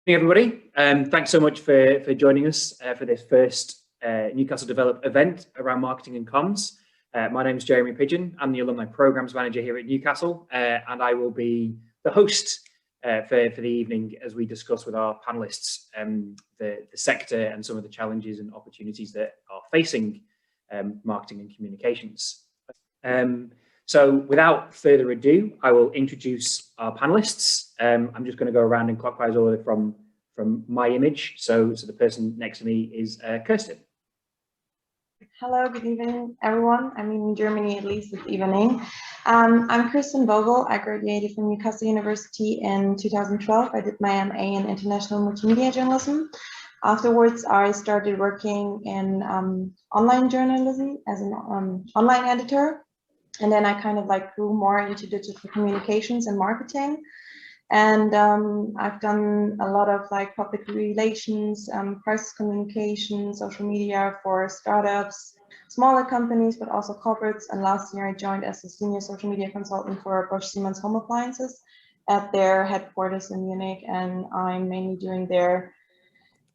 Hey everybody, thanks so much for joining us for this first Newcastle Develop event around marketing and comms. My name is Jeremy Pigeon. I'm the Alumni Programs Manager here at Newcastle, and I will be the host for the evening as we discuss with our panelists the sector and some of the challenges and opportunities that are facing marketing and communications. So without further ado, I will introduce our panelists. I'm just going to go around in clockwise order from my image. So the person next to me is Kirsten. Hello, good evening, everyone. I mean, in Germany, at least, it's evening. I'm Kirsten Vogel. I graduated from Newcastle University in 2012. I did my MA in International Multimedia Journalism. Afterwards, I started working in online journalism as an online editor. And then I kind of grew more into digital communications and marketing. And I've done a lot of public relations, crisis communication, social media for startups, smaller companies, but also corporates. And last year I joined as a senior social media consultant for Bosch Siemens Home Appliances at their headquarters in Munich. And I'm mainly doing their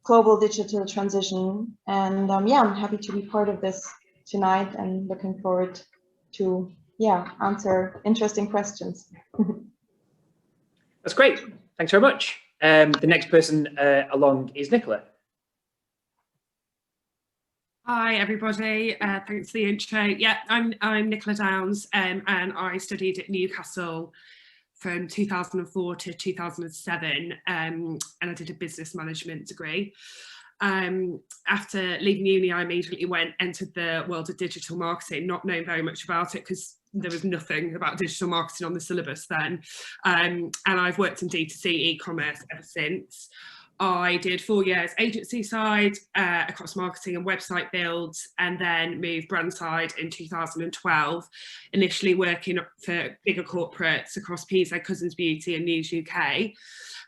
global digital transition. And yeah, I'm happy to be part of this tonight and looking forward to answer interesting questions. That's great. Thanks very much. The next person along is Nicola. Hi everybody. Thanks for the intro. Yeah, I'm Nicola Downs, and I studied at Newcastle from 2004 to 2007, and I did a business management degree. After leaving uni, I immediately entered the world of digital marketing, not knowing very much about it because there was nothing about digital marketing on the syllabus then. And I've worked in D2C e-commerce ever since. I did 4 years agency side across marketing and website builds, and then moved brand side in 2012, initially working for bigger corporates across PZ Cussons Beauty and News UK.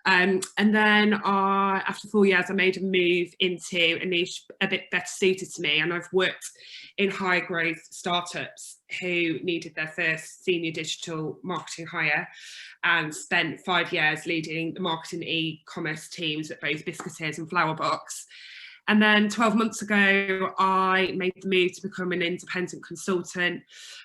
And then after 4 years, I made a move into a niche a bit better suited to me. And I've worked in high growth startups who needed their first senior digital marketing hire, and spent 5 years leading the marketing e-commerce teams at both Biscuiteers and Flowerbox. And then 12 months ago, I made the move to become an independent consultant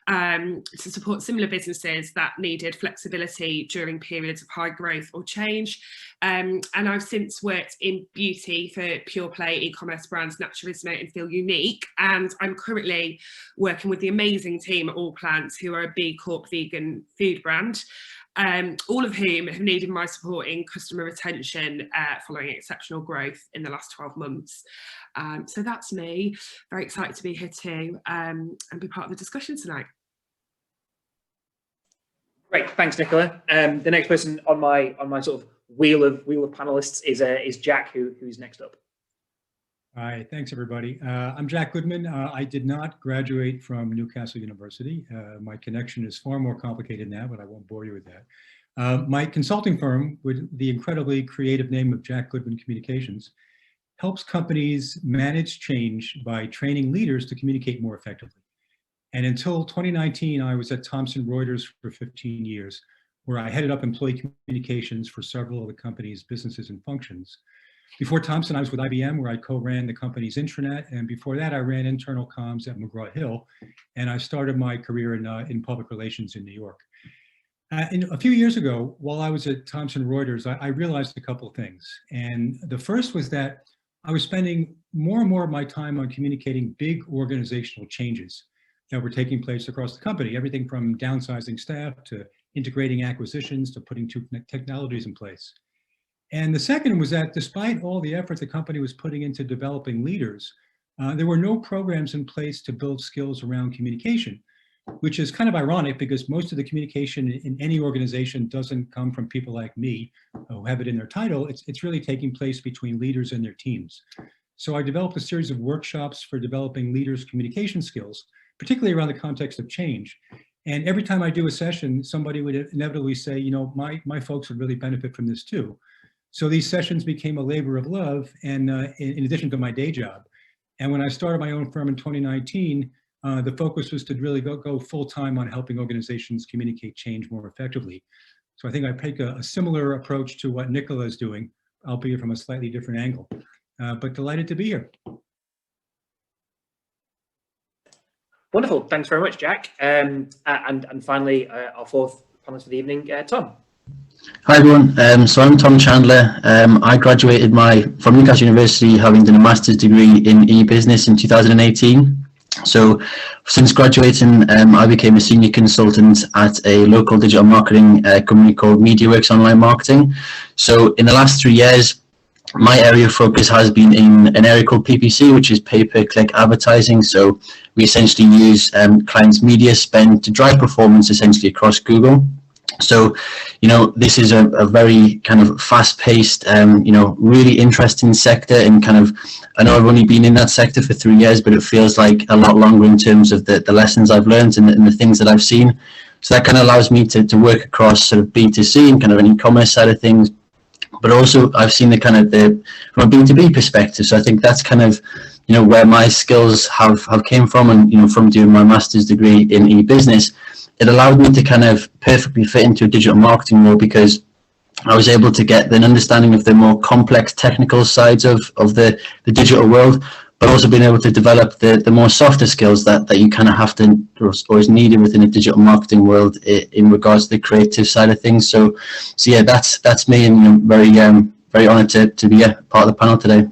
to support similar businesses that needed flexibility during periods of high growth or change. And I've since worked in beauty for pure play e-commerce brands Naturally Resonate and Feel Unique. And I'm currently working with the amazing team at All Plants, who are a B Corp vegan food brand. All of whom have needed my support in customer retention following exceptional growth in the last 12 months. So that's me. Very excited to be here too and be part of the discussion tonight. Great, thanks, Nicola. The next person on my sort of wheel of panelists is Jack, who's next up. Hi, thanks everybody. I'm Jack Goodman. I did not graduate from Newcastle University. My connection is far more complicated now, but I won't bore you with that. My consulting firm, with the incredibly creative name of Jack Goodman Communications, helps companies manage change by training leaders to communicate more effectively. And until 2019, I was at Thomson Reuters for 15 years, where I headed up employee communications for several of the company's businesses and functions. Before Thomson, I was with IBM, where I co-ran the company's intranet, and before that, I ran internal comms at McGraw-Hill, and I started my career in public relations in New York. A few years ago, while I was at Thomson Reuters, I realized a couple of things. And the first was that I was spending more and more of my time on communicating big organizational changes that were taking place across the company, everything from downsizing staff to integrating acquisitions to putting technologies in place. And the second was that despite all the effort the company was putting into developing leaders, there were no programs in place to build skills around communication, which is kind of ironic because most of the communication in any organization doesn't come from people like me who have it in their title. It's really taking place between leaders and their teams. So I developed a series of workshops for developing leaders' communication skills, particularly around the context of change. And every time I do a session, somebody would inevitably say, you know, my folks would really benefit from this too. So these sessions became a labor of love, and in addition to my day job. And when I started my own firm in 2019, the focus was to really go full time on helping organizations communicate change more effectively. So I think I take a similar approach to what Nicola is doing, albeit from a slightly different angle. But delighted to be here. Wonderful. Thanks very much, Jack. And finally, our fourth panelist for the evening, Tom. Hi everyone, so I'm Tom Chandler. I graduated from Newcastle University having done a master's degree in e-business in 2018. So since graduating, I became a senior consultant at a local digital marketing company called MediaWorks Online Marketing. So in the last 3 years, my area of focus has been in an area called PPC, which is pay-per-click advertising. So we essentially use clients' media spend to drive performance essentially across Google. So, this is a very kind of fast-paced, really interesting sector, and I know I've only been in that sector for 3 years, but it feels like a lot longer in terms of the lessons I've learned and the things that I've seen. So that kind of allows me to work across sort of B2C and kind of an e-commerce side of things. But also I've seen from a B2B perspective. So I think that's kind of, where my skills have came from, and, from doing my master's degree in e-business, it allowed me to kind of perfectly fit into a digital marketing role, because I was able to get an understanding of the more complex technical sides of the digital world, but also being able to develop the more softer skills that you kind of have to, or is needed within a digital marketing world in regards to the creative side of things. So yeah, that's me, and I'm very honoured to be a part of the panel today.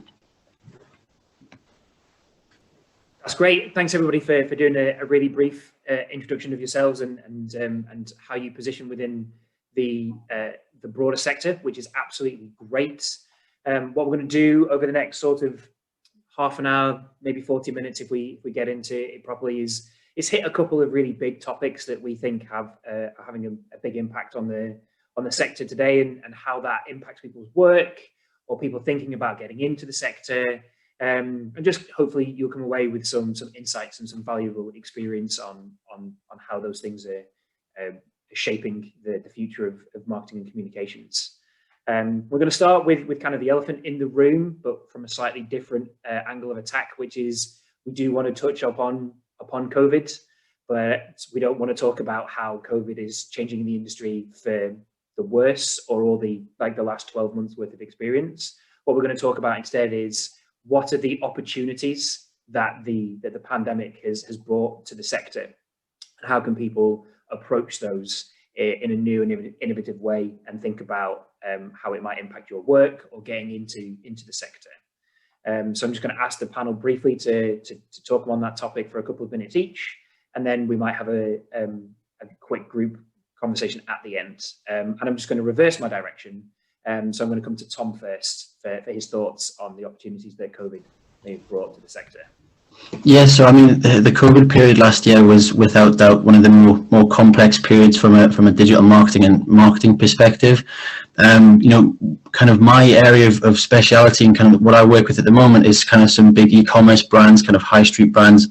That's great. Thanks everybody for doing a really brief introduction of yourselves and how you position within the broader sector, which is absolutely great. What we're going to do over the next sort of half an hour, maybe 40 minutes, if we get into it properly, is hit a couple of really big topics that we think are having a big impact on the sector today, and how that impacts people's work or people thinking about getting into the sector. And just hopefully you'll come away with some insights and some valuable experience on how those things are shaping the future of marketing and communications. We're going to start with kind of the elephant in the room, but from a slightly different angle of attack, which is we do want to touch upon COVID, but we don't want to talk about how COVID is changing the industry for the worse, or all the last 12 months worth of experience. What we're going to talk about instead is what are the opportunities that the pandemic has brought to the sector, and how can people approach those in a new and innovative way, and think about how it might impact your work or getting into the sector. So I'm just going to ask the panel briefly to talk on that topic for a couple of minutes each, and then we might have a quick group conversation at the end. And I'm just going to reverse my direction. So I'm going to come to Tom first for his thoughts on the opportunities that COVID may have brought to the sector. Yeah, so I mean, the COVID period last year was without doubt one of the more complex periods from a digital marketing perspective. Kind of my area of speciality and kind of what I work with at the moment is kind of some big e-commerce brands, kind of high street brands,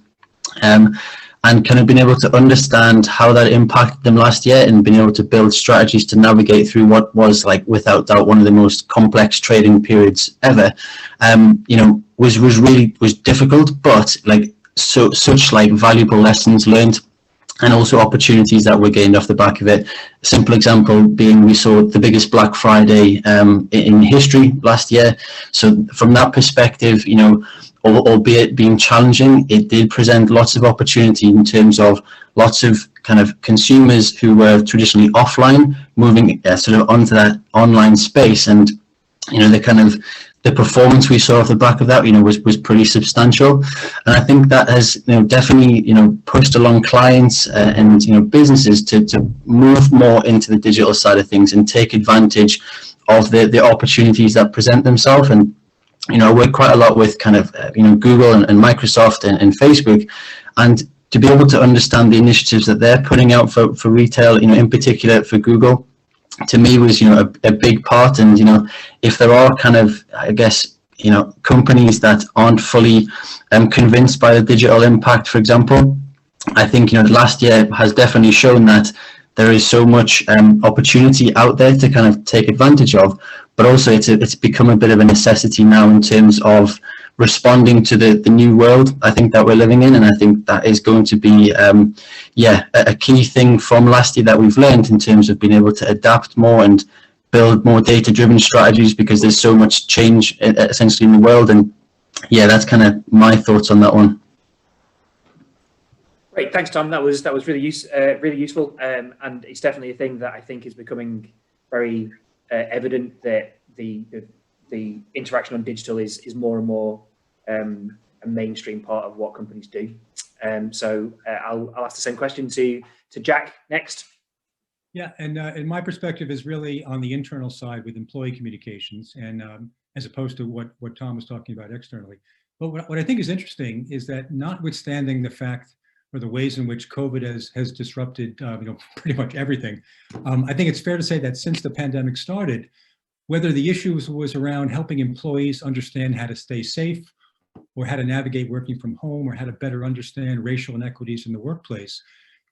and kind of being able to understand how that impacted them last year, and being able to build strategies to navigate through what was, like, without doubt one of the most complex trading periods ever. Was difficult, but such valuable lessons learned, and also opportunities that were gained off the back of it. A simple example being, we saw the biggest Black Friday in history last year. So from that perspective, albeit being challenging, it did present lots of opportunity in terms of lots of kind of consumers who were traditionally offline moving sort of onto that online space, and the performance we saw off the back of that, was pretty substantial. And I think that has, definitely, pushed along clients and, businesses to move more into the digital side of things and take advantage of the opportunities that present themselves. And, I work quite a lot with kind of, Google and Microsoft and Facebook, and to be able to understand the initiatives that they're putting out for retail, in particular for Google, to me was, a big part. And, if there are kind of, I guess, companies that aren't fully convinced by the digital impact, for example, I think, last year has definitely shown that there is so much opportunity out there to kind of take advantage of, but also it's become a bit of a necessity now in terms of responding to the new world, I think, that we're living in. And I think that is going to be, a key thing from last year that we've learned in terms of being able to adapt more and build more data-driven strategies because there's so much change essentially in the world. And yeah, that's kind of my thoughts on that one. Great, thanks, Tom. That was really useful, and it's definitely a thing that I think is becoming very evident, that the interaction on digital is more and more a mainstream part of what companies do. So I'll ask the same question to Jack next. Yeah, and my perspective is really on the internal side with employee communications, and as opposed to what Tom was talking about externally. But what I think is interesting is that, notwithstanding the fact or the ways in which COVID has disrupted pretty much everything, I think it's fair to say that since the pandemic started, whether the issue was around helping employees understand how to stay safe, or how to navigate working from home, or how to better understand racial inequities in the workplace,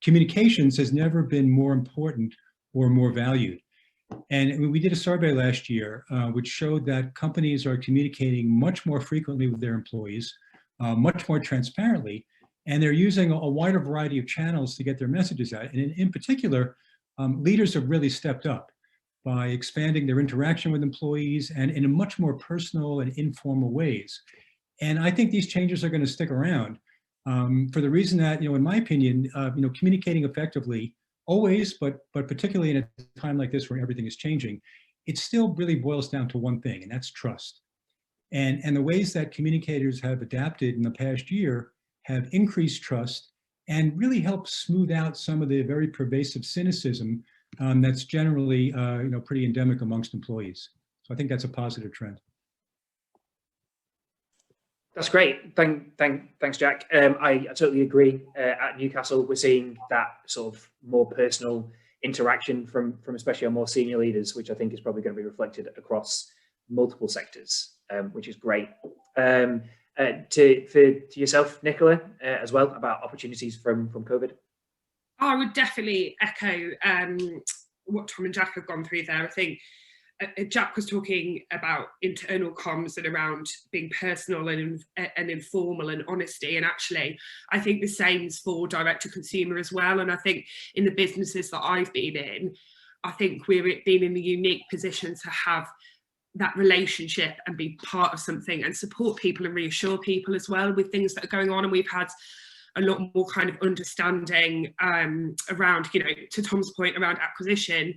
communications has never been more important or more valued. And we did a survey last year which showed that companies are communicating much more frequently with their employees, much more transparently, and they're using a wider variety of channels to get their messages out. And in particular, leaders have really stepped up by expanding their interaction with employees and in a much more personal and informal ways. And I think these changes are going to stick around for the reason that, in my opinion, communicating effectively always, but particularly in a time like this where everything is changing, it still really boils down to one thing, and that's trust. And the ways that communicators have adapted in the past year have increased trust and really helped smooth out some of the very pervasive cynicism that's generally pretty endemic amongst employees. So I think that's a positive trend. That's great. Thanks, Jack. I totally agree. At Newcastle, we're seeing that sort of more personal interaction from especially our more senior leaders, which I think is probably going to be reflected across multiple sectors, which is great. To yourself, Nicola, as well, about opportunities from COVID. I would definitely echo what Tom and Jack have gone through there. I think Jack was talking about internal comms and around being personal and informal and honesty, and actually I think the same is for direct to consumer as well. And I think in the businesses that I've been in, I think we've been in the unique position to have that relationship and be part of something and support people and reassure people as well with things that are going on. And we've had a lot more kind of understanding around, to Tom's point around acquisition.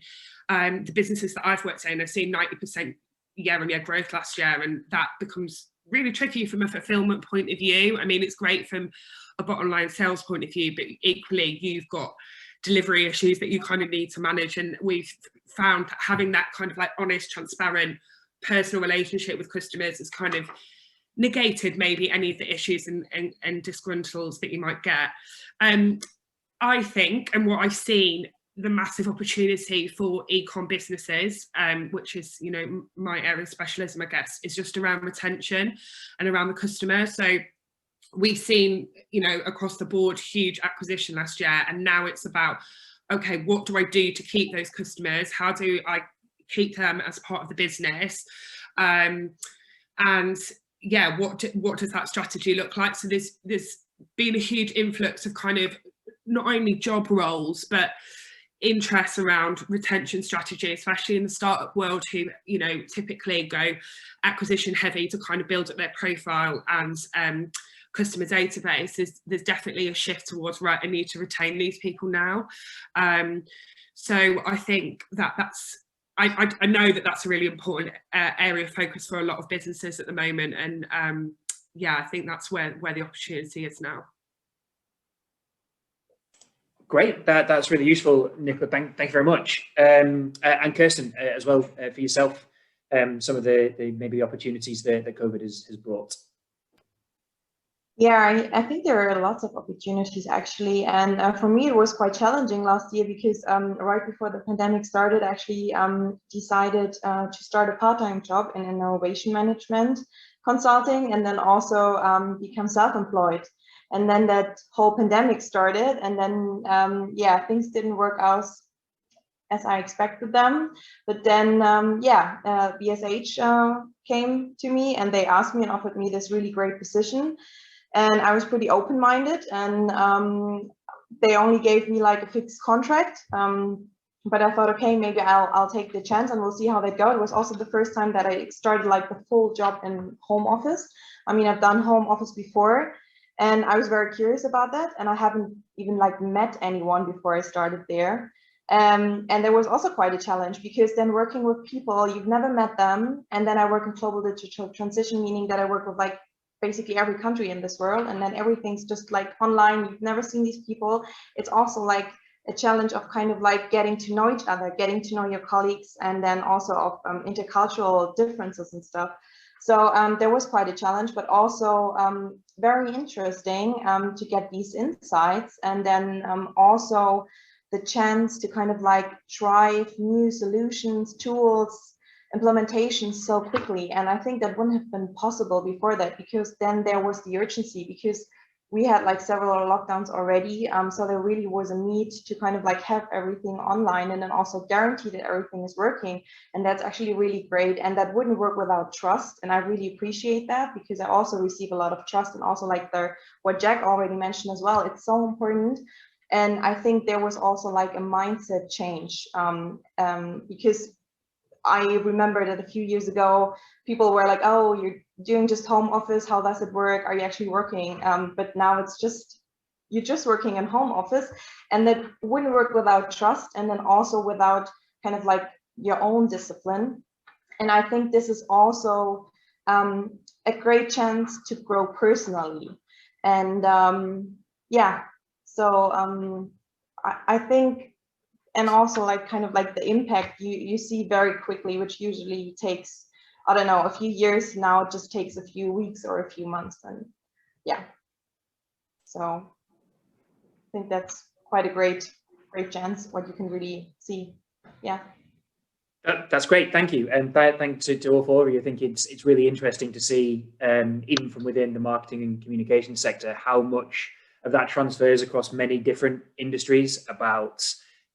The businesses that I've worked in have seen 90% year-on-year growth last year, and that becomes really tricky from a fulfillment point of view. I mean, it's great from a bottom line sales point of view, but equally you've got delivery issues that you kind of need to manage. And we've found that having that kind of like honest, transparent, personal relationship with customers has kind of negated maybe any of the issues and disgruntles that you might get. I think, and what I've seen, the massive opportunity for e-com businesses, which is, my area of specialism, I guess, is just around retention and around the customer. So we've seen, across the board, huge acquisition last year, and now it's about, okay, what do I do to keep those customers? How do I keep them as part of the business? And yeah, what does that strategy look like? So there's been a huge influx of kind of not only job roles, but interest around retention strategy, especially in the startup world, who typically go acquisition heavy to kind of build up their profile and customer database. There's definitely a shift towards, right, I need to retain these people now. So I think that's I know that that's a really important area of focus for a lot of businesses at the moment, and yeah, I think that's where the opportunity is now. Great, that's really useful, Nicola. Thank you very much. And Kirsten, as well, for yourself, some of the maybe opportunities that COVID has brought. Yeah, I think there are lots of opportunities actually, and for me it was quite challenging last year because right before the pandemic started, I actually decided to start a part-time job in innovation management consulting, and then also become self-employed. And then that whole pandemic started, and then yeah, things didn't work out as I expected them. But then yeah, BSH came to me and they asked me and offered me this really great position. And I was pretty open-minded, and they only gave me like a fixed contract, but I thought, okay, maybe I'll take the chance and we'll see how that goes. It was also the first time that I started like the full job in home office. I mean, I've done home office before, and I was very curious about that, and I haven't even like met anyone before I started there. And there was also quite a challenge, because then working with people, you've never met them, and then I work in global digital transition, meaning that I work with like basically every country in this world, and then everything's just like online. You've never seen these people. It's also like a challenge of kind of like getting to know each other, getting to know your colleagues, and then also of intercultural differences and stuff. So there was quite a challenge, but also very interesting to get these insights, and then also the chance to kind of like drive new solutions, tools, implementations so quickly. And I think that wouldn't have been possible before that, because then there was the urgency, because we had like several lockdowns already. So there really was a need to kind of like have everything online, and then also guarantee that everything is working. And that's actually really great. And that wouldn't work without trust. And I really appreciate that, because I also receive a lot of trust, and also like what Jack already mentioned as well. It's so important. And I think there was also like a mindset change, because I remember that a few years ago, people were like, oh, you're doing just home office, how does it work? Are you actually working? But now it's just, you're just working in home office, and that wouldn't work without trust, and then also without kind of like your own discipline. And I think this is also a great chance to grow personally. And yeah, so I think, and also like kind of like the impact you see very quickly, which usually takes, I don't know, a few years. Now it just takes a few weeks or a few months. And yeah, so I think that's quite a great chance, what you can really see. Yeah. That's great, thank you, and thanks to all four of you. I think it's really interesting to see, even from within the marketing and communication sector, how much of that transfers across many different industries, about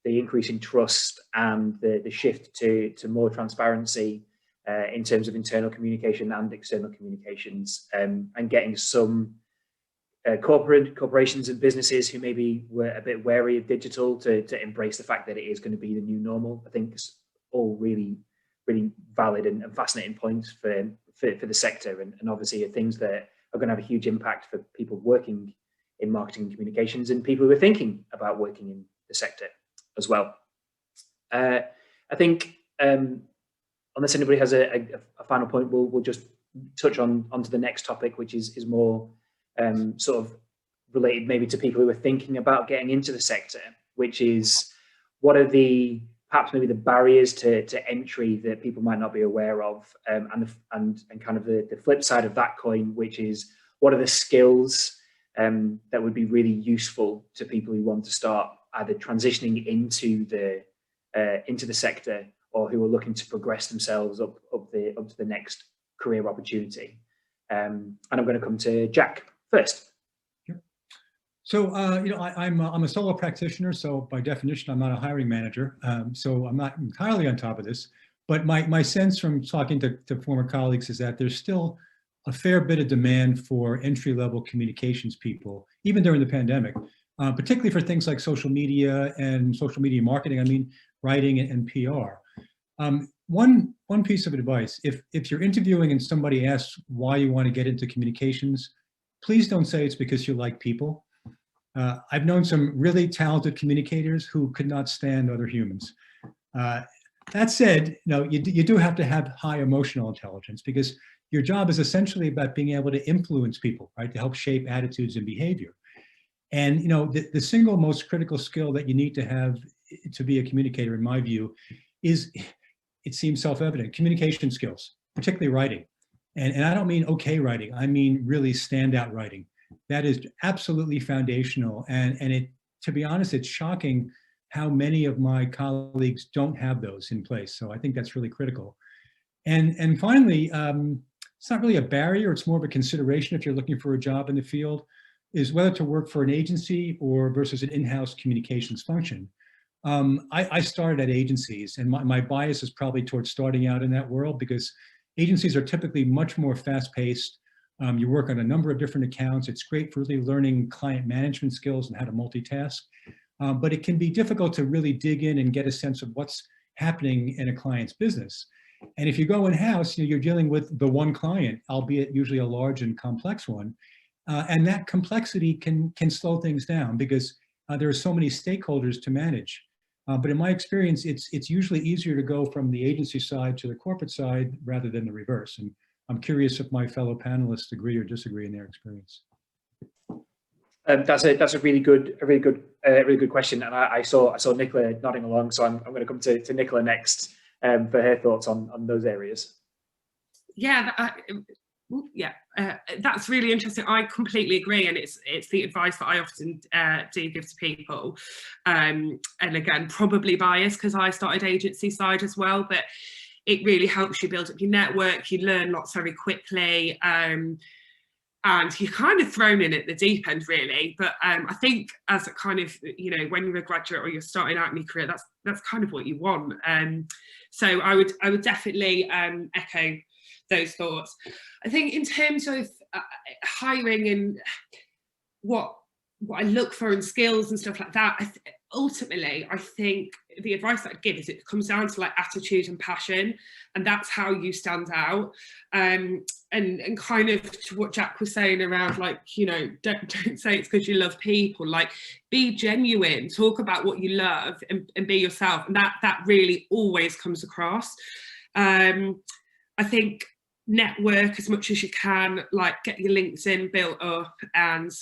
the increasing trust and the shift to more transparency in terms of internal communication and external communications, and getting some corporations and businesses who maybe were a bit wary of digital to embrace the fact that it is going to be the new normal. I think it's all really valid and fascinating points for the sector, and obviously are things that are going to have a huge impact for people working in marketing and communications, and people who are thinking about working in the sector as well. I think unless anybody has a final point, we'll just touch onto the next topic, which is more sort of related maybe to people who are thinking about getting into the sector, which is, what are perhaps maybe the barriers to entry that people might not be aware of, and kind of the flip side of that coin, which is, what are the skills that would be really useful to people who want to start either transitioning into the sector, or who are looking to progress themselves up to the next career opportunity. And I'm going to come to Jack first. So, I'm a solo practitioner, so by definition, I'm not a hiring manager. So I'm not entirely on top of this, but my sense from talking to former colleagues is that there's still a fair bit of demand for entry-level communications people, even during the pandemic, particularly for things like social media and social media marketing. I mean, writing and PR. One piece of advice: if you're interviewing and somebody asks why you want to get into communications, please don't say it's because you like people. I've known some really talented communicators who could not stand other humans. That said, you do have to have high emotional intelligence, because your job is essentially about being able to influence people, right? To help shape attitudes and behavior. And the single most critical skill that you need to have to be a communicator, in my view, is, it seems self-evident, communication skills, particularly writing. And I don't mean okay writing, I mean really standout writing. That is absolutely foundational. And to be honest, it's shocking how many of my colleagues don't have those in place. So I think that's really critical. And finally, it's not really a barrier, it's more of a consideration if you're looking for a job in the field, is whether to work for an agency or versus an in-house communications function. I started at agencies, and my bias is probably towards starting out in that world, because agencies are typically much more fast-paced. You work on a number of different accounts. It's great for really learning client management skills and how to multitask. but it can be difficult to really dig in and get a sense of what's happening in a client's business. And if you go in-house, you're dealing with the one client, albeit usually a large and complex one. And that complexity can slow things down because there are so many stakeholders to manage. But in my experience, it's usually easier to go from the agency side to the corporate side rather than the reverse. And I'm curious if my fellow panelists agree or disagree in their experience. That's a really good question, and I saw Nicola nodding along, so I'm going to come to Nicola next for her thoughts on those areas. Yeah, that's really interesting. I completely agree, and it's the advice that I often do give to people. And again, probably biased because I started agency side as well, but it really helps you build up your network. You learn lots very quickly. And you're kind of thrown in at the deep end, really. But I think as a kind of, when you're a graduate or you're starting out in your career, that's kind of what you want. So I would definitely echo those thoughts. I think in terms of hiring and what I look for in skills and stuff like that, ultimately, I think the advice that I'd give is it comes down to like attitude and passion, and that's how you stand out. And kind of to what Jack was saying around like, don't say it's because you love people, like be genuine, talk about what you love and be yourself. And that really always comes across. I think network as much as you can, like get your LinkedIn built up and,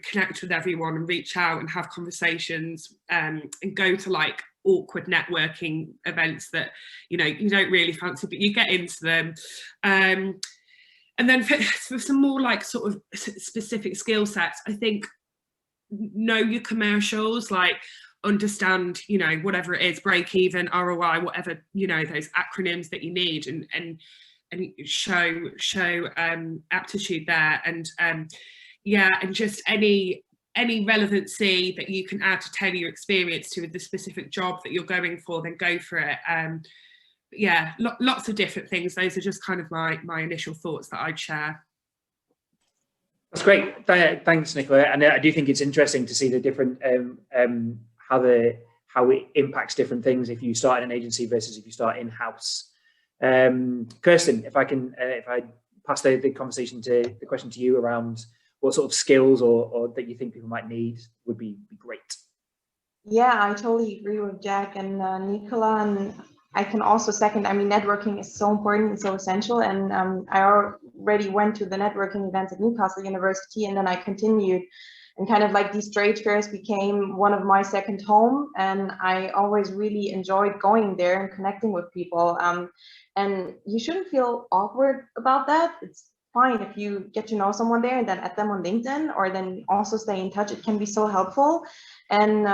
connect with everyone and reach out and have conversations and go to like awkward networking events that you don't really fancy, but you get into them. And then for some more like sort of specific skill sets, I think know your commercials, like understand whatever it is, break even, ROI, whatever those acronyms that you need, and show aptitude there, and and just any relevancy that you can add to tailor your experience to the specific job that you're going for, then go for it. Lots of different things. Those are just kind of my initial thoughts that I'd share. That's great. Thanks, Nicola. And I do think it's interesting to see the different how it impacts different things if you start in an agency versus if you start in-house. Kirsten, if I pass the question to you around what sort of skills or that you think people might need would be great. Yeah, I totally agree with Jack and Nicola, and I can also second. I mean, networking is so important and so essential. And I already went to the networking events at Newcastle University, and then I continued. And kind of like these trade fairs became one of my second home, and I always really enjoyed going there and connecting with people. And you shouldn't feel awkward about that. It's fine if you get to know someone there and then add them on LinkedIn, or then also stay in touch. It can be so helpful. And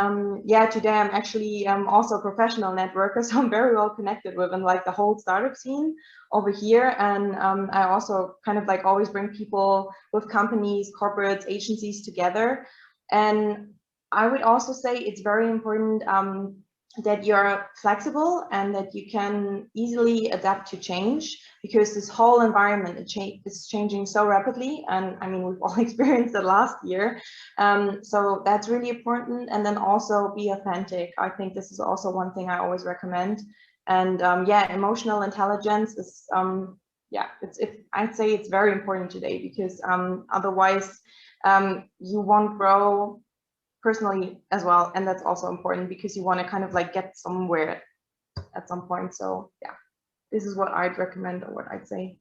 today I'm actually also a professional networker, so I'm very well connected with like the whole startup scene over here. And I also kind of like always bring people with companies, corporates, agencies together. And I would also say it's very important that you're flexible and that you can easily adapt to change, because this whole environment is changing so rapidly. And I mean, we've all experienced it last year. So that's really important. And then also be authentic. I think this is also one thing I always recommend. And emotional intelligence is, I'd say it's very important today, because otherwise you won't grow personally as well. And that's also important because you want to kind of like get somewhere at some point. So yeah, this is what I'd recommend, or what I'd say.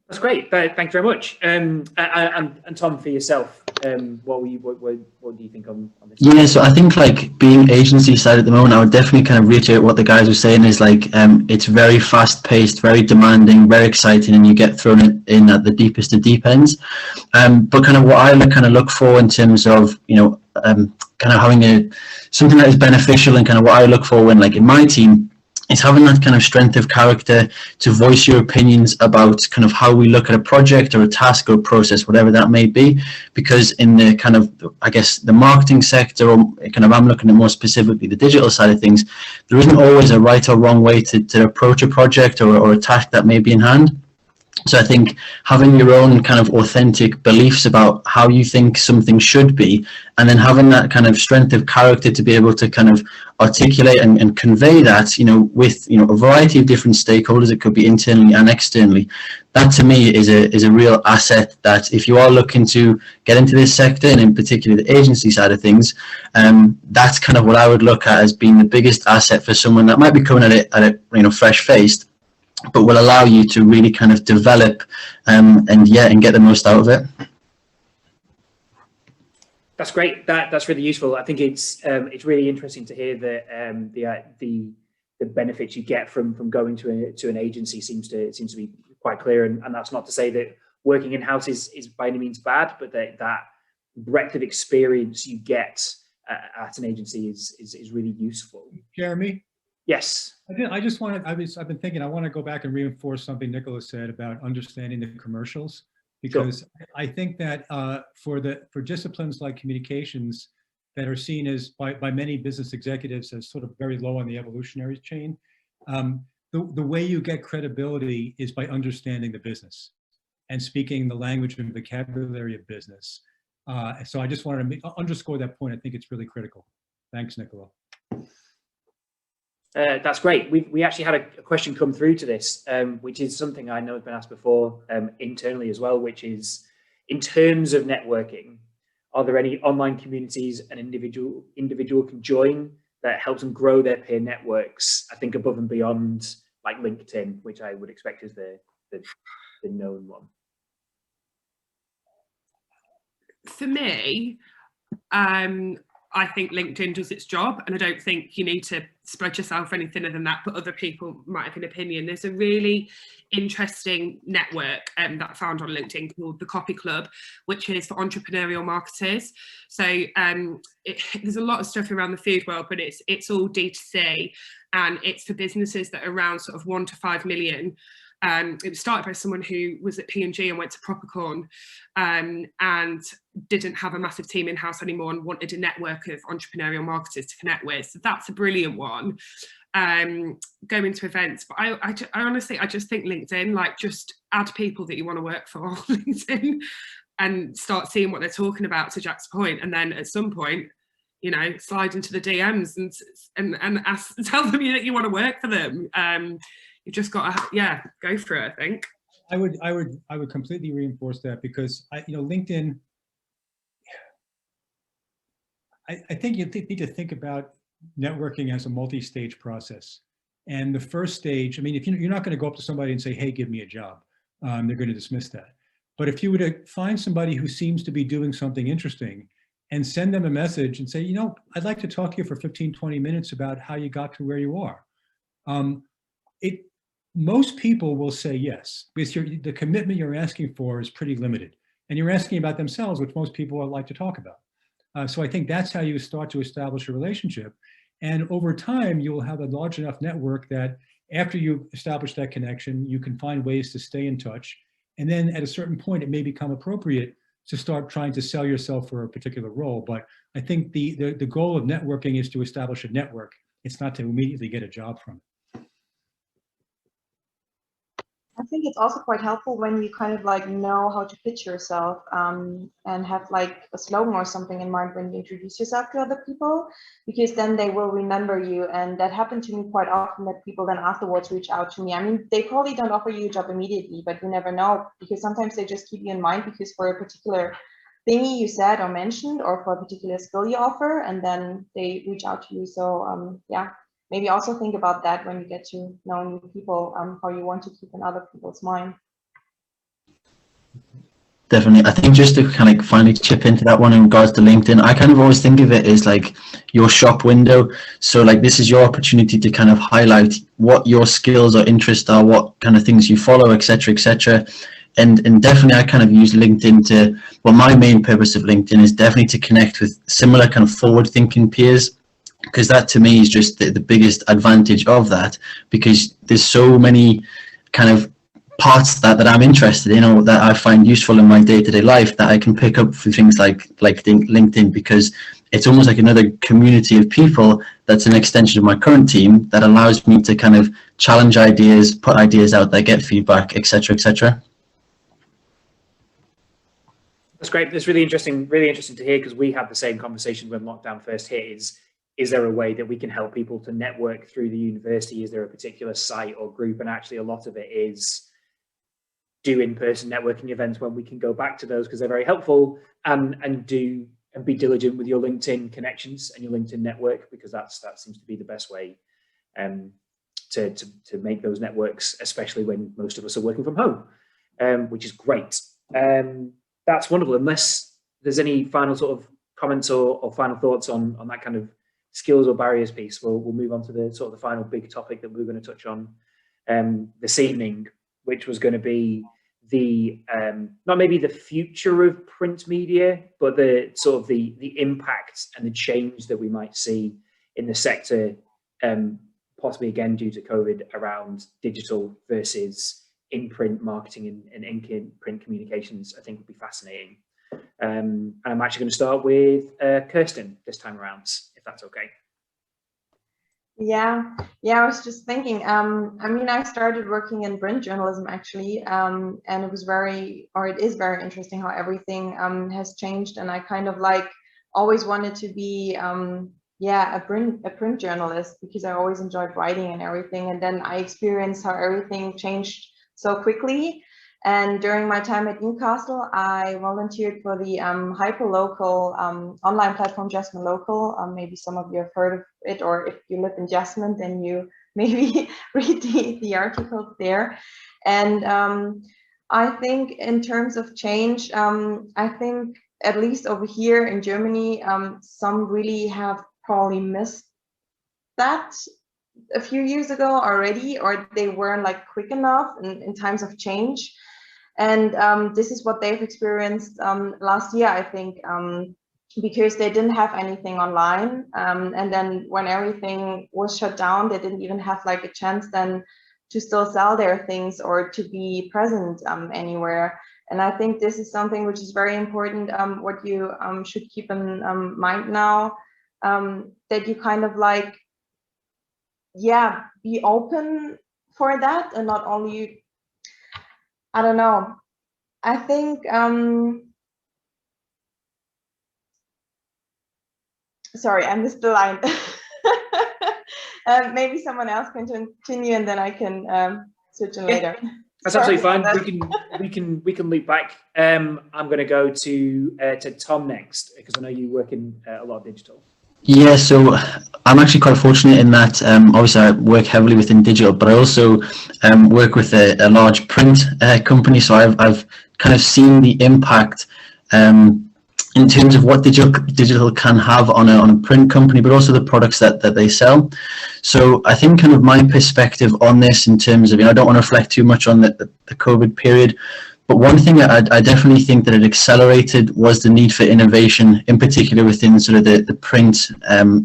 That's great. Thanks very much. And Tom, for yourself, what do you think on this? Yeah, so I think like being agency side at the moment, I would definitely kind of reiterate what the guys were saying is like, it's very fast paced, very demanding, very exciting, and you get thrown in at the deepest of deep ends. But kind of what I kind of look for in terms of, kind of having something that is beneficial, and kind of what I look for when like in my team is having that kind of strength of character to voice your opinions about kind of how we look at a project or a task or a process, whatever that may be. Because in the kind of, I guess, the marketing sector, or kind of I'm looking at more specifically the digital side of things, there isn't always a right or wrong way to approach a project or a task that may be in hand. So I think having your own kind of authentic beliefs about how you think something should be, and then having that kind of strength of character to be able to kind of articulate and convey that, you know, with, you know, a variety of different stakeholders, it could be internally and externally. That to me is a real asset, that if you are looking to get into this sector, and in particular the agency side of things, that's kind of what I would look at as being the biggest asset for someone that might be coming at it you know, fresh-faced, but will allow you to really kind of develop and get the most out of it. That's great. That's really useful. I think it's really interesting to hear that the benefits you get from going to an agency seems to be quite clear, and that's not to say that working in house is by any means bad, but that breadth of experience you get at an agency is really useful. Jeremy? Yes. I just wanted, I've been thinking, I want to go back and reinforce something Nicola said about understanding the commercials, because sure. I think that for disciplines like communications that are seen as by many business executives as sort of very low on the evolutionary chain, the way you get credibility is by understanding the business and speaking the language and vocabulary of business. So I just wanted to underscore that point. I think it's really critical. Thanks, Nicola. That's great. We actually had a question come through to this, which is something I know has been asked before internally as well, which is, in terms of networking, are there any online communities an individual can join that helps them grow their peer networks, I think above and beyond like LinkedIn, which I would expect is the known one? For me, I think LinkedIn does its job, and I don't think you need to spread yourself any thinner than that, but other people might have an opinion. There's a really interesting network that I found on LinkedIn called the Copy Club, which is for entrepreneurial marketers. So there's a lot of stuff around the food world, but it's all D2C, and it's for businesses that are around sort of 1 to 5 million. It was started by someone who was at P&G and went to Propercorn and didn't have a massive team in-house anymore and wanted a network of entrepreneurial marketers to connect with. So that's a brilliant one. Going to events, but I honestly, I just think LinkedIn, like, just add people that you want to work for on LinkedIn and start seeing what they're talking about, to Jack's point. And then at some point, you know, slide into the DMs and ask, tell them that you want to work for them. You've just got to, go for it, I think. I would completely reinforce that, because LinkedIn, I think you need to think about networking as a multi-stage process. And the first stage, I mean, if you're not going to go up to somebody and say, hey, give me a job, they're going to dismiss that. But if you were to find somebody who seems to be doing something interesting and send them a message and say, you know, I'd like to talk to you for 15, 20 minutes about how you got to where you are. Most people will say yes, because the commitment you're asking for is pretty limited. And you're asking about themselves, which most people would like to talk about. So I think that's how you start to establish a relationship. And over time, you'll have a large enough network that after you establish that connection, you can find ways to stay in touch. And then at a certain point, it may become appropriate to start trying to sell yourself for a particular role. But I think the goal of networking is to establish a network. It's not to immediately get a job from it. I think it's also quite helpful when you kind of like know how to pitch yourself and have like a slogan or something in mind when you introduce yourself to other people, because then they will remember you. And that happened to me quite often, that people then afterwards reach out to me. I mean, they probably don't offer you a job immediately, but you never know, because sometimes they just keep you in mind because for a particular thingy you said or mentioned, or for a particular skill you offer, and then they reach out to you. So maybe also think about that when you get to know new people, how you want to keep in other people's mind. Definitely. I think just to kind of finally chip into that one in regards to LinkedIn, I kind of always think of it as like your shop window. So like this is your opportunity to kind of highlight what your skills or interests are, what kind of things you follow, etc., etc. And definitely I kind of use LinkedIn to, well, my main purpose of LinkedIn is definitely to connect with similar kind of forward-thinking peers, because that to me is just the biggest advantage of that, because there's so many kind of parts that I'm interested in, or that I find useful in my day-to-day life, that I can pick up for things like LinkedIn, because it's almost like another community of people that's an extension of my current team that allows me to kind of challenge ideas, put ideas out there, get feedback, etc., etc. That's great. That's really interesting to hear, because we had the same conversation when lockdown first hit. Is there a way that we can help people to network through the university? Is there a particular site or group? And actually, a lot of it is do in-person networking events when we can go back to those, because they're very helpful, and be diligent with your LinkedIn connections and your LinkedIn network, because that seems to be the best way to make those networks, especially when most of us are working from home, which is great. That's wonderful. Unless there's any final sort of comments or final thoughts on that kind of skills or barriers piece, we'll move on to the sort of the final big topic that we're going to touch on this evening, which was going to be the not maybe the future of print media, but the sort of the impact and the change that we might see in the sector, possibly again due to COVID, around digital versus in-print marketing and in-print communications. I think would be fascinating. And I'm actually going to start with Kirsten this time around, if that's okay. Yeah, I was just thinking, I mean, I started working in print journalism actually, and it is very interesting how everything has changed. And I kind of like always wanted to be, a print journalist, because I always enjoyed writing and everything. And then I experienced how everything changed so quickly. And during my time at Newcastle, I volunteered for the hyper-local online platform Jasmine Local. Maybe some of you have heard of it, or if you live in Jasmine, then you maybe read the articles there. And I think in terms of change, I think at least over here in Germany, some really have probably missed that a few years ago already, or they weren't like quick enough in times of change. And this is what they've experienced last year, I think, because they didn't have anything online. And then when everything was shut down, they didn't even have like a chance then to still sell their things or to be present anywhere. And I think this is something which is very important, what you should keep in mind now, that you kind of like, be open for that, and not only, I don't know. I think, sorry, I missed the line. Maybe someone else can continue, and then I can switch in later. That's absolutely fine. We can loop back. I'm going to go to Tom next, because I know you work in a lot of digital. Yeah, so I'm actually quite fortunate in that obviously I work heavily within digital, but I also work with a large print company. So I've kind of seen the impact in terms of what digital can have on a print company, but also the products that they sell. So I think kind of my perspective on this, in terms of, I don't want to reflect too much on the COVID period, but one thing I definitely think that it accelerated was the need for innovation, in particular within sort of the print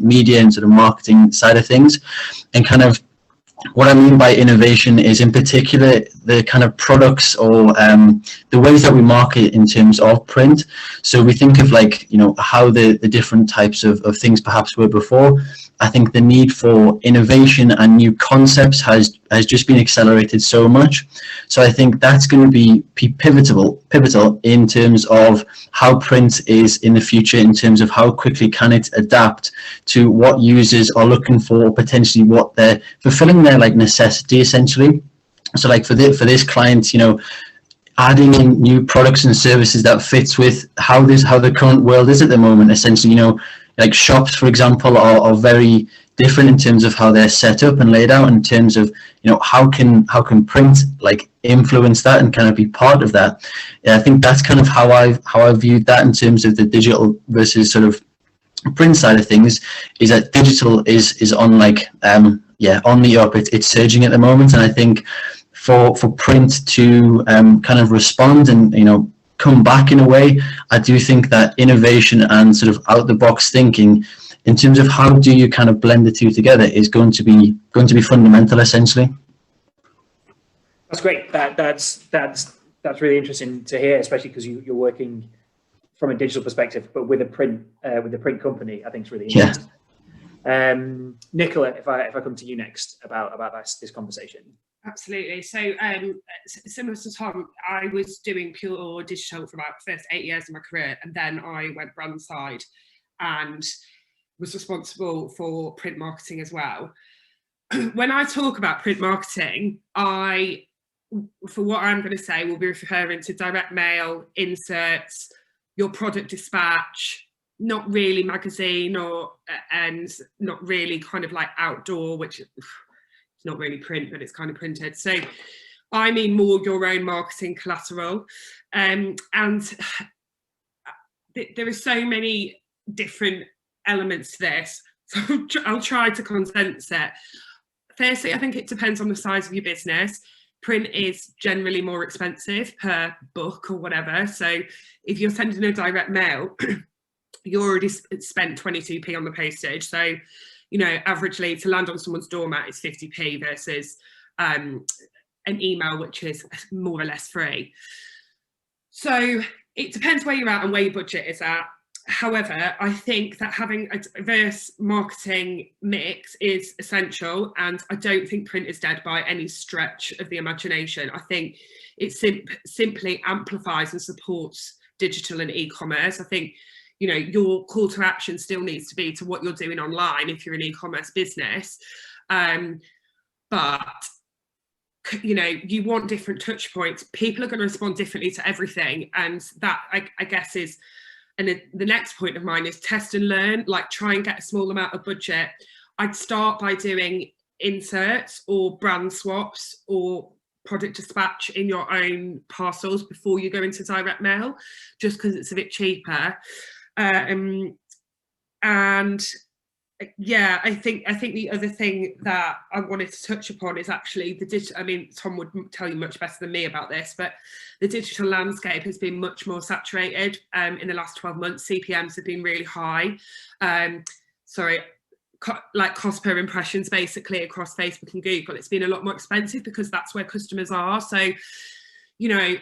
media and sort of marketing side of things. And kind of what I mean by innovation is, in particular, the kind of products or the ways that we market in terms of print. So we think of like, how the different types of things perhaps were before. I think the need for innovation and new concepts has just been accelerated so much. So I think that's going to be pivotal in terms of how print is in the future, in terms of how quickly can it adapt to what users are looking for, potentially what they're fulfilling their like necessity essentially. So like for this client, adding in new products and services that fits with how the current world is at the moment. Essentially, like shops, for example, are very different in terms of how they're set up and laid out, in terms of how can print like influence that and kind of be part of that. I think that's kind of how I viewed that in terms of the digital versus sort of print side of things, is that digital is on like on the up. It's surging at the moment, and I think for print to kind of respond and come back in a way, I do think that innovation and sort of out the box thinking in terms of how do you kind of blend the two together is going to be fundamental essentially. That's great. That's really interesting to hear, especially because you're working from a digital perspective, but with a print company. I think it's really interesting. Nicola, if I come to you next about this conversation. Absolutely. So similar to Tom, I was doing pure digital for about the first 8 years of my career, and then I went brand side and was responsible for print marketing as well. When I talk about print marketing, for what I'm going to say, will be referring to direct mail, inserts, your product dispatch, not really magazine and not really kind of like outdoor, which it's not really print, but it's kind of printed. So I mean more your own marketing collateral. And there are so many different elements to this. So I'll try to condense it. Firstly, I think it depends on the size of your business. Print is generally more expensive per book or whatever. So if you're sending a direct mail, you already spent 22p on the postage. So, you know, averagely to land on someone's doormat is 50p versus an email, which is more or less free. So it depends where you're at and where your budget is at. However, I think that having a diverse marketing mix is essential, and I don't think print is dead by any stretch of the imagination. I think it simply amplifies and supports digital and e-commerce. I think, you know, your call to action still needs to be to what you're doing online if you're an e-commerce business. But, you know, you want different touch points. People are going to respond differently to everything. And that, I guess, is, and the next point of mine is test and learn, like try and get a small amount of budget. I'd start by doing inserts or brand swaps or product dispatch in your own parcels before you go into direct mail, just because it's a bit cheaper. And yeah, I think the other thing that I wanted to touch upon is actually the digital. I mean, Tom would tell you much better than me about this, but the digital landscape has been much more saturated in the last 12 months. CPMs have been really high. Like cost per impressions basically across Facebook and Google. It's been a lot more expensive because that's where customers are. So, you know,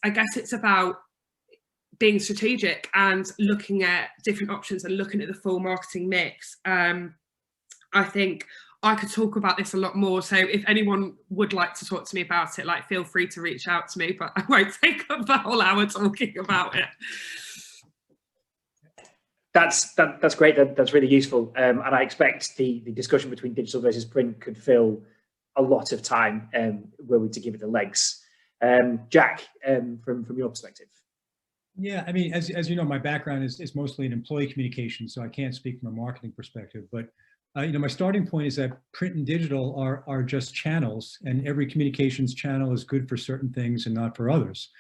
I guess it's about being strategic and looking at different options and looking at the full marketing mix. I think I could talk about this a lot more. So if anyone would like to talk to me about it, like feel free to reach out to me, but I won't take up the whole hour talking about it. That's great. That's really useful. And I expect the discussion between digital versus print could fill a lot of time were we to give it the legs. Jack, from your perspective. Yeah, I mean, as you know, my background is mostly in employee communications, so I can't speak from a marketing perspective. But you know, my starting point is that print and digital are just channels, and every communications channel is good for certain things and not for others.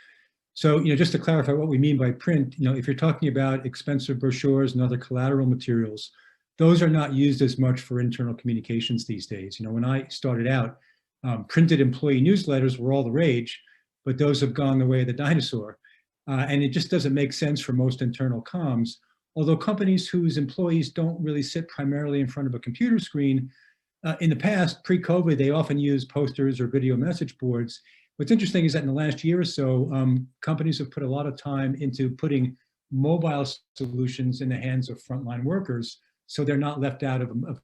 So, you know, just to clarify what we mean by print, you know, if you're talking about expensive brochures and other collateral materials, those are not used as much for internal communications these days. You know, when I started out, printed employee newsletters were all the rage, but those have gone the way of the dinosaur. And it just doesn't make sense for most internal comms. Although companies whose employees don't really sit primarily in front of a computer screen, in the past, pre-COVID, they often use posters or video message boards. What's interesting is that in the last year or so, companies have put a lot of time into putting mobile solutions in the hands of frontline workers, so they're not left out of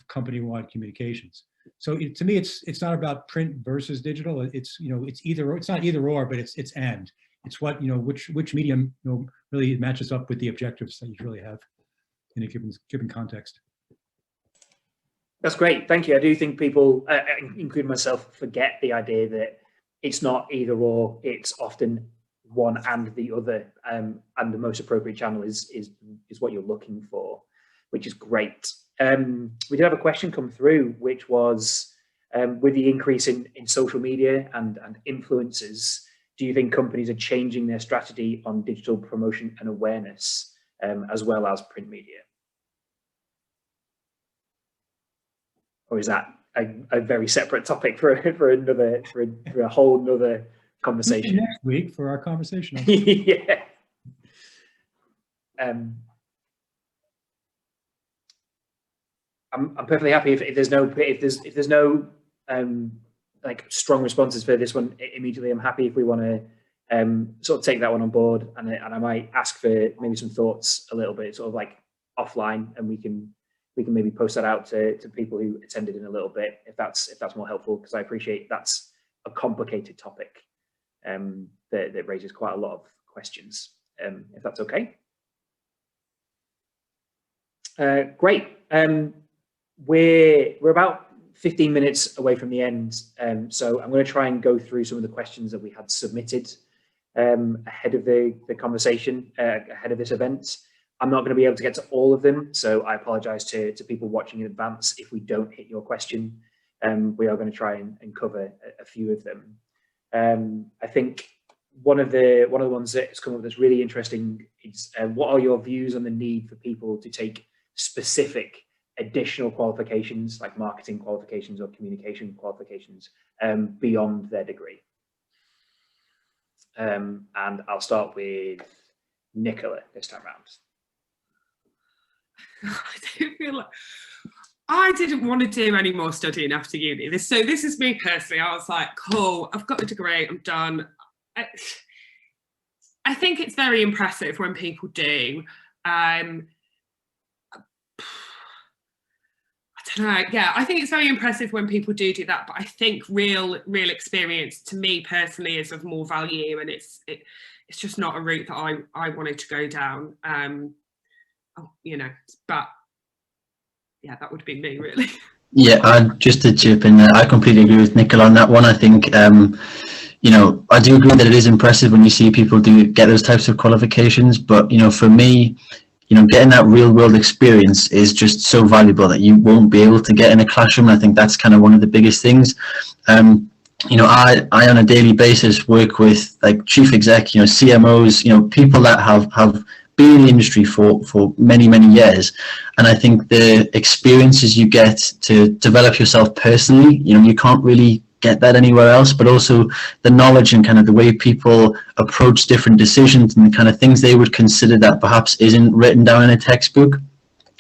company-wide communications. So to me, it's not about print versus digital. It's, you know, it's not either or, but it's and. It's what, you know, which medium, you know, really matches up with the objectives that you really have in a given context. That's great. Thank you. I do think people, including myself, forget the idea that it's not either or. It's often one and the other, and the most appropriate channel is what you're looking for, which is great. We did have a question come through, which was with the increase in social media and influencers, do you think companies are changing their strategy on digital promotion and awareness as well as print media? Or is that a very separate topic for a whole nother conversation? Next week for our conversation. Yeah. I'm perfectly happy if there's no like strong responses for this one immediately. I'm happy if we want to sort of take that one on board, and I might ask for maybe some thoughts a little bit, sort of like offline, and we can we can maybe post that out to people who attended in a little bit, if that's more helpful, because I appreciate that's a complicated topic that raises quite a lot of questions, if that's okay. Great. We're about 15 minutes away from the end, so I'm going to try and go through some of the questions that we had submitted ahead of the conversation, ahead of this event. I'm not going to be able to get to all of them, so I apologize to people watching in advance if we don't hit your question. We are going to try and cover a few of them. I think one of the ones that's come up that's really interesting is what are your views on the need for people to take specific additional qualifications like marketing qualifications or communication qualifications beyond their degree? And I'll start with Nicola this time around. I don't feel like I didn't want to do any more studying after uni. This is me personally. I was like, cool, I've got a degree, I'm done. I think it's very impressive when people do. I don't know. Yeah, I think it's very impressive when people do that. But I think real experience to me personally is of more value, and it's just not a route that I wanted to go down. You know, but yeah, that would be me really. Yeah, just to chip in there, I completely agree with Nicola on that one. I think, you know, I do agree that it is impressive when you see people do get those types of qualifications. But, you know, for me, you know, getting that real world experience is just so valuable that you won't be able to get in a classroom. I think that's kind of one of the biggest things. You know, I on a daily basis work with like chief exec, you know, CMOs, you know, people that have been in the industry for many years, and I think the experiences you get to develop yourself personally, you know, you can't really get that anywhere else, but also the knowledge and kind of the way people approach different decisions and the kind of things they would consider that perhaps isn't written down in a textbook.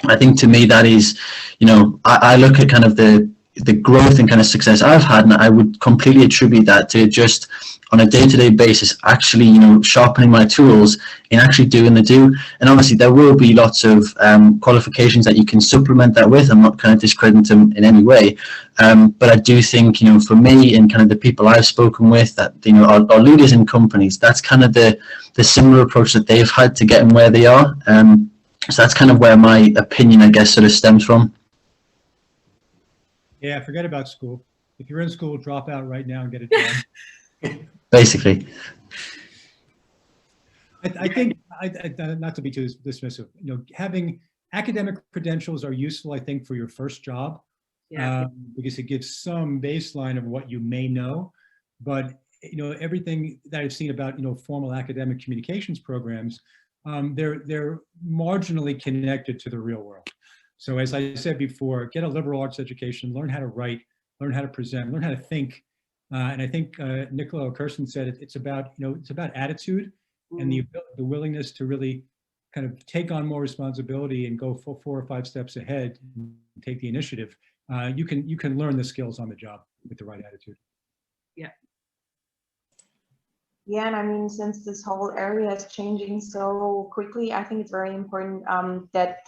I think to me that is, you know, I look at kind of the growth and kind of success I've had, and I would completely attribute that to just on a day-to-day basis actually, you know, sharpening my tools in actually doing the do. And obviously there will be lots of qualifications that you can supplement that with. I'm not kind of discrediting them in any way, but I do think, you know, for me and kind of the people I've spoken with that, you know, are leaders in companies, that's kind of the similar approach that they've had to getting where they are. So that's kind of where my opinion, I guess, sort of stems from. Yeah, forget about school. If you're in school, drop out right now and get it done. Basically. I think, not to be too dismissive, you know, having academic credentials are useful, I think, for your first job, because it gives some baseline of what you may know. But, you know, everything that I've seen about, you know, formal academic communications programs, they're marginally connected to the real world. So as I said before, get a liberal arts education, learn how to write, learn how to present, learn how to think. And I think Nicola or Kirsten said it's about, you know, it's about attitude and the willingness to really kind of take on more responsibility and go 4 or 5 steps ahead and take the initiative. You can learn the skills on the job with the right attitude. Yeah. Yeah, and I mean, since this whole area is changing so quickly, I think it's very important that,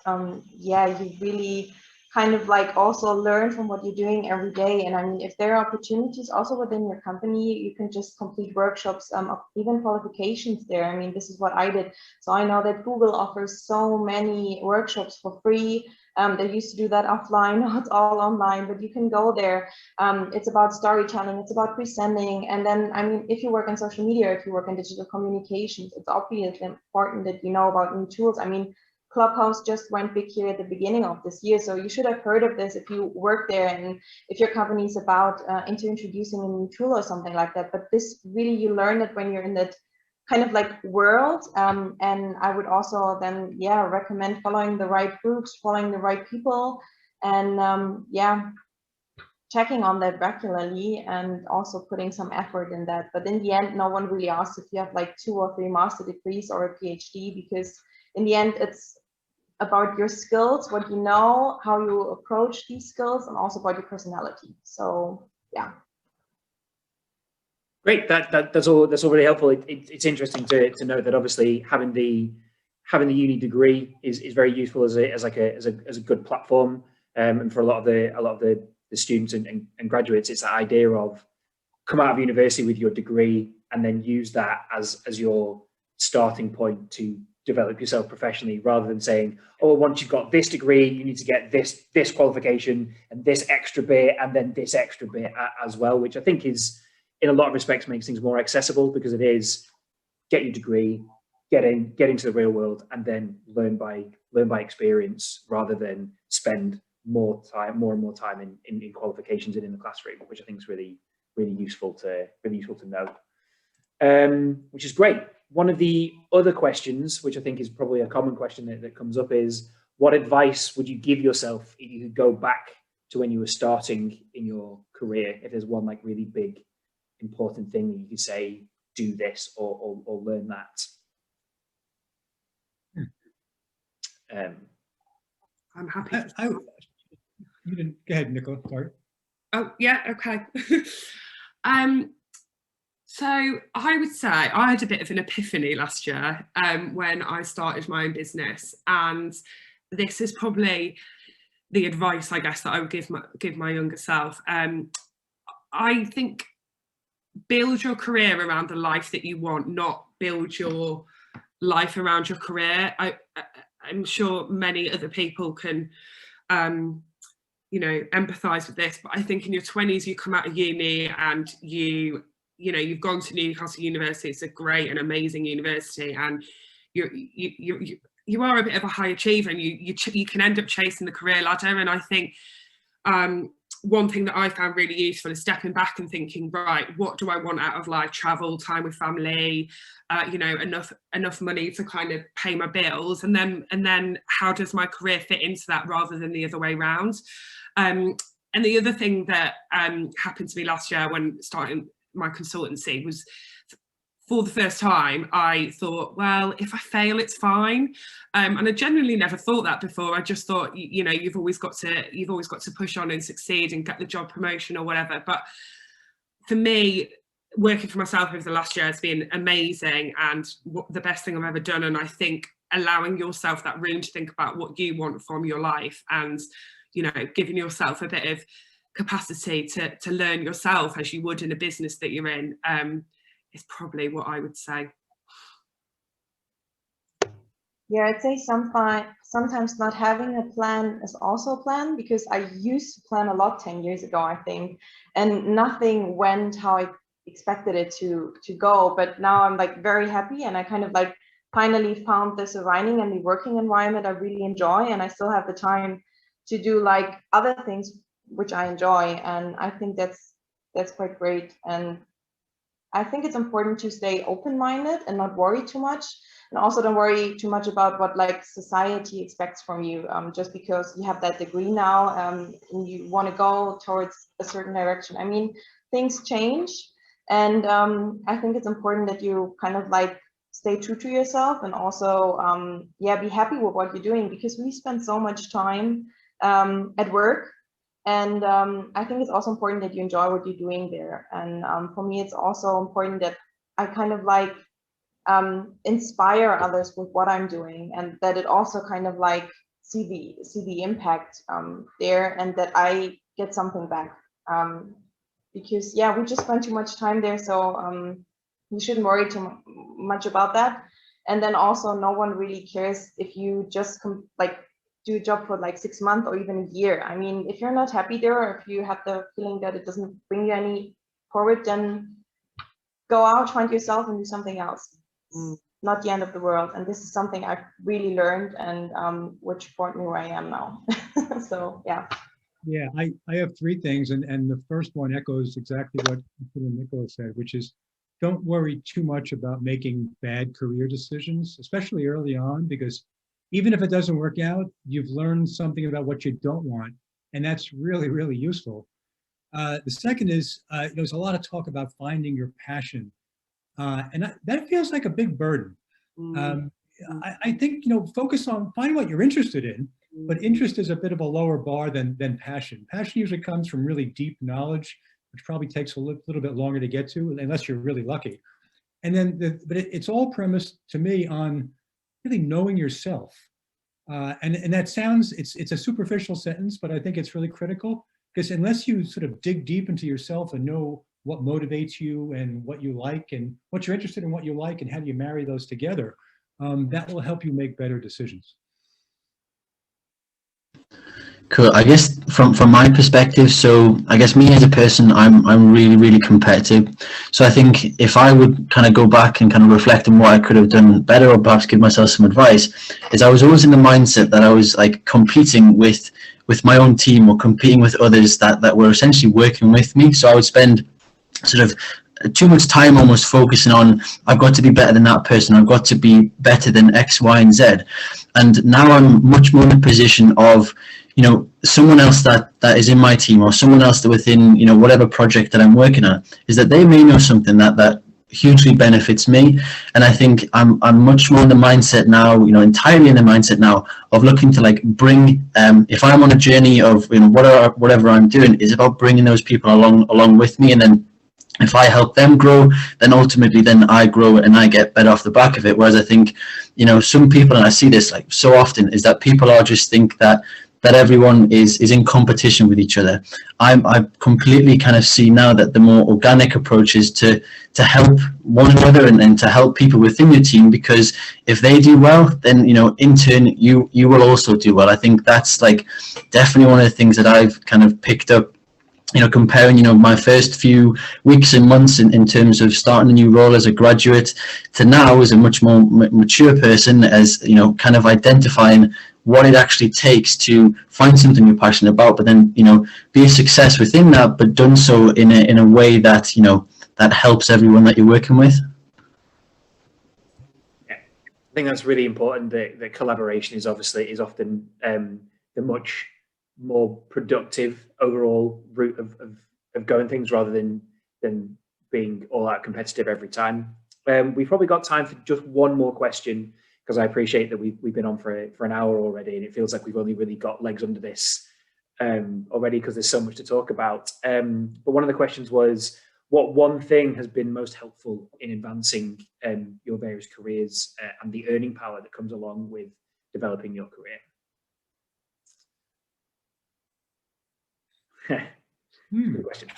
yeah, you really kind of like also learn from what you're doing every day. And I mean, if there are opportunities also within your company, you can just complete workshops, even qualifications there. I mean, this is what I did. So I know that Google offers so many workshops for free. They used to do that offline, now it's all online, but you can go there. It's about storytelling, it's about presenting. And then, I mean, if you work in social media, if you work in digital communications, it's obviously important that you know about new tools. I mean, Clubhouse just went big here at the beginning of this year, so you should have heard of this if you work there and if your company is about into introducing a new tool or something like that. But this really, you learn it when you're in that kind of like world, and I would also then, yeah, recommend following the right groups, following the right people, and yeah, checking on that regularly and also putting some effort in that. But in the end, no one really asks if you have like 2 or 3 master degrees or a PhD, because in the end, it's about your skills, what you know, how you approach these skills, and also about your personality. So yeah. Great, that's all really helpful. It's interesting to know that obviously having having the uni degree is very useful as a good platform, and for a lot of the students and graduates, it's that idea of come out of university with your degree and then use that as your starting point to develop yourself professionally, rather than saying, oh, once you've got this degree, you need to get this qualification and this extra bit and then this extra bit as well, which I think is, in a lot of respects, makes things more accessible, because it is get your degree, get into the real world, and then learn by experience, rather than spend more and more time in qualifications and in the classroom, which I think is really useful to know. Which is great. One of the other questions, which I think is probably a common question that comes up, is what advice would you give yourself if you could go back to when you were starting in your career? If there's one like really big, important thing that you could say, do this or learn that. I'm happy. You didn't. Go ahead, Nicola. Sorry. Oh yeah. Okay. So I would say I had a bit of an epiphany last year when I started my own business, and this is probably the advice, I guess, that I would give my younger self. I think build your career around the life that you want, not build your life around your career. I'm sure many other people can, empathise with this, but I think in your 20s you come out of uni and you've gone to Newcastle University. It's a great and amazing university, and you are a bit of a high achiever, and you can end up chasing the career ladder. And I think one thing that I found really useful is stepping back and thinking, right, what do I want out of life? Travel, time with family, enough money to kind of pay my bills, and then how does my career fit into that, rather than the other way around. And the other thing that happened to me last year when starting my consultancy was, for the first time, I thought, well, if I fail, it's fine. And I genuinely never thought that before. I just thought, you've always got to push on and succeed and get the job promotion or whatever. But for me, working for myself over the last year has been amazing, and the best thing I've ever done. And I think allowing yourself that room to think about what you want from your life, and giving yourself a bit of capacity to learn yourself as you would in a business that you're in, is probably what I would say. Yeah, I'd say sometimes not having a plan is also a plan, because I used to plan a lot 10 years ago, I think, and nothing went how I expected it to go. But now I'm like very happy, and I kind of like finally found this writing and the working environment I really enjoy, and I still have the time to do like other things which I enjoy, and I think that's quite great. And I think it's important to stay open-minded and not worry too much, and also don't worry too much about what like society expects from you, just because you have that degree now, and you want to go towards a certain direction. I mean, things change, and I think it's important that you kind of like stay true to yourself, and also be happy with what you're doing, because we spend so much time at work. And I think it's also important that you enjoy what you're doing there. And for me, it's also important that I kind of like inspire others with what I'm doing, and that it also kind of like see the impact there, and that I get something back. Because we just spend too much time there, so you shouldn't worry too much about that. And then also, no one really cares if you just do a job for like 6 months or even a year. I mean, if you're not happy there, or if you have the feeling that it doesn't bring you any forward, then go out, find yourself, and do something else. It's not the end of the world. And this is something I've really learned, and which brought me where I am now. So yeah. Yeah, I have three things, and the first one echoes exactly what Nicola said, which is don't worry too much about making bad career decisions, especially early on, because even if it doesn't work out, you've learned something about what you don't want, and that's really, really useful. The second is there's a lot of talk about finding your passion, and that feels like a big burden. I think focus on find what you're interested in, but interest is a bit of a lower bar than passion. Passion usually comes from really deep knowledge, which probably takes a little bit longer to get to, unless you're really lucky. And then, but it's all premised to me on really knowing yourself. And that sounds, it's a superficial sentence, but I think it's really critical, because unless you sort of dig deep into yourself and know what motivates you and what you like and what you're interested in, what you like, and how do you marry those together, that will help you make better decisions. Cool. I guess from my perspective, so I guess me as a person, I'm really competitive. So I think if I would kind of go back and kind of reflect on what I could have done better, or perhaps give myself some advice, is I was always in the mindset that I was like competing with my own team, or competing with others that were essentially working with me. So I would spend sort of too much time almost focusing on, I've got to be better than that person, I've got to be better than X, Y, and Z. And now I'm much more in a position of, you know, someone else that is in my team, or someone else that within, you know, whatever project that I'm working on, is that they may know something that hugely benefits me. And I think I'm much more in the mindset now, you know, entirely in the mindset now of looking to like bring, if I'm on a journey of, you know, whatever I'm doing, is about bringing those people along with me. And then if I help them grow, then ultimately then I grow and I get better off the back of it. Whereas I think, you know, some people, and I see this like so often, is that people are just think that everyone is in competition with each other. I completely kind of see now that the more organic approach is to help one another and to help people within your team, because if they do well, then, you know, in turn you will also do well. I think that's like definitely one of the things that I've kind of picked up, you know, comparing, you know, my first few weeks and months in terms of starting a new role as a graduate to now as a much more mature person, as, you know, kind of identifying what it actually takes to find something you're passionate about, but then, you know, be a success within that, but done so in a way that, you know, that helps everyone that you're working with. Yeah, I think that's really important. That collaboration is often the much more productive overall route of going things, rather than being all out competitive every time. We've probably got time for just one more question, because I appreciate that we've been on for an hour already, and it feels like we've only really got legs under this already, because there's so much to talk about. But one of the questions was, what one thing has been most helpful in advancing your various careers and the earning power that comes along with developing your career? Good question.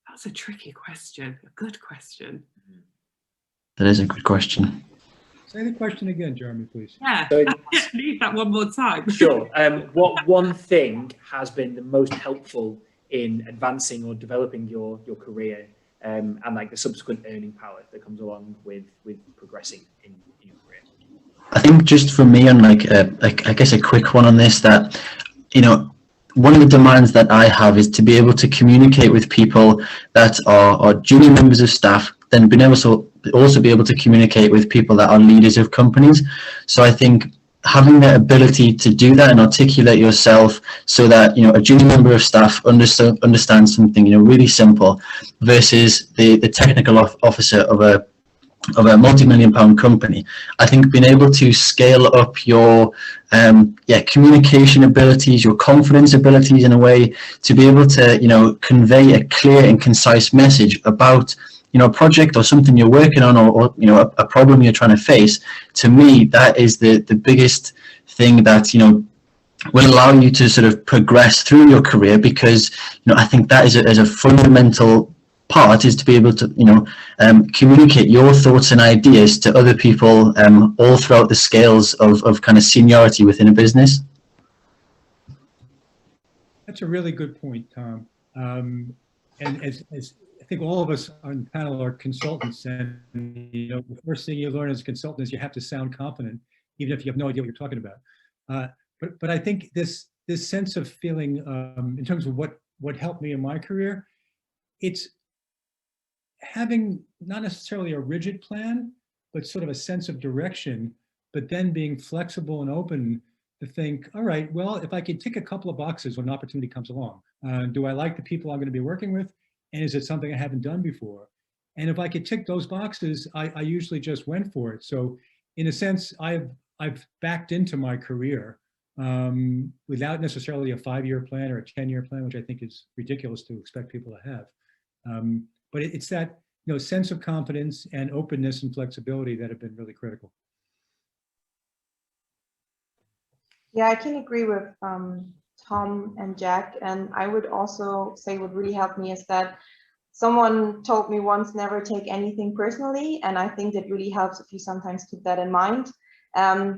That's a tricky question. A good question. That is a good question. Say the question again, Jeremy, please. Yeah, So, leave that one more time. Sure. What one thing has been the most helpful in advancing or developing your career, and like the subsequent earning power that comes along with progressing in your career? I think just for me, on like I guess a quick one on this, that, you know, one of the demands that I have is to be able to communicate with people that are junior members of staff, then being able to also be able to communicate with people that are leaders of companies. So I think having the ability to do that and articulate yourself so that, you know, a junior member of staff understands something, you know, really simple, versus the technical officer of a multi-million-pound company. I think being able to scale up your communication abilities, your confidence abilities, in a way to be able to, you know, convey a clear and concise message about, you know, a project or something you're working on, or you know, a problem you're trying to face. To me, that is the biggest thing that, you know, will allow you to sort of progress through your career, because, you know, I think that is a fundamental part, is to be able to, you know, communicate your thoughts and ideas to other people all throughout the scales of kind of seniority within a business. That's a really good point, Tom. And as I think all of us on the panel are consultants, and, you know, the first thing you learn as a consultant is you have to sound confident, even if you have no idea what you're talking about. But I think this sense of feeling, in terms of what helped me in my career, it's having not necessarily a rigid plan, but sort of a sense of direction, but then being flexible and open to think, all right, well, if I could tick a couple of boxes when an opportunity comes along, do I like the people I'm going to be working with? And is it something I haven't done before? And if I could tick those boxes, I usually just went for it. So in a sense, I've backed into my career without necessarily a 5-year plan or a 10-year plan, which I think is ridiculous to expect people to have. But it's that sense of confidence and openness and flexibility that have been really critical. Yeah, I can agree with Tom and Jack, and I would also say what really helped me is that someone told me once, never take anything personally, and I think that really helps if you sometimes keep that in mind,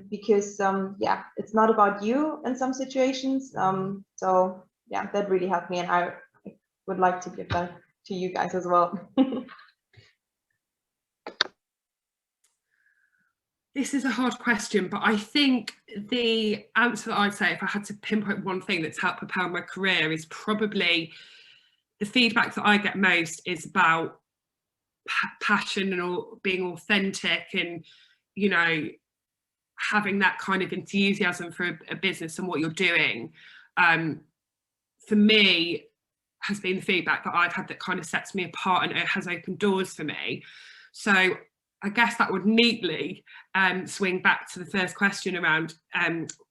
because yeah, it's not about you in some situations. So yeah, that really helped me, and I would like to give that to you guys as well. This is a hard question, but I think the answer that I'd say, if I had to pinpoint one thing that's helped propel my career, is probably the feedback that I get most is about passion and being authentic, and, you know, having that kind of enthusiasm for a business and what you're doing. For me, has been the feedback that I've had that kind of sets me apart, and it has opened doors for me. So I guess that would neatly swing back to the first question around,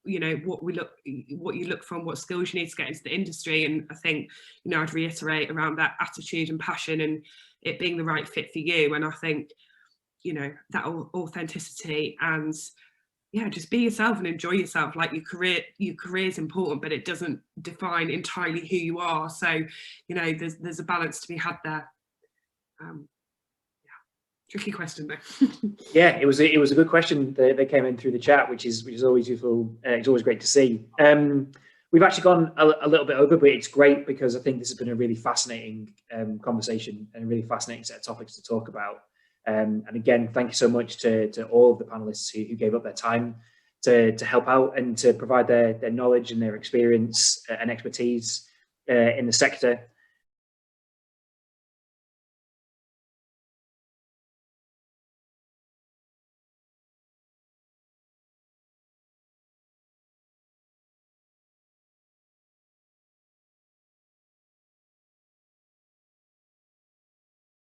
you know, what you look for and what skills you need to get into the industry. And I think, you know, I'd reiterate around that attitude and passion and it being the right fit for you. And I think, you know, that authenticity and, yeah, just be yourself and enjoy yourself. Like your career is important, but it doesn't define entirely who you are. So, you know, there's a balance to be had there. Tricky question though. Yeah, it was a good question that came in through the chat, which is always useful. It's always great to see. We've actually gone a little bit over, but it's great because I think this has been a really fascinating conversation and a really fascinating set of topics to talk about. And again, thank you so much to all of the panelists who gave up their time to help out and to provide their knowledge and their experience and expertise in the sector.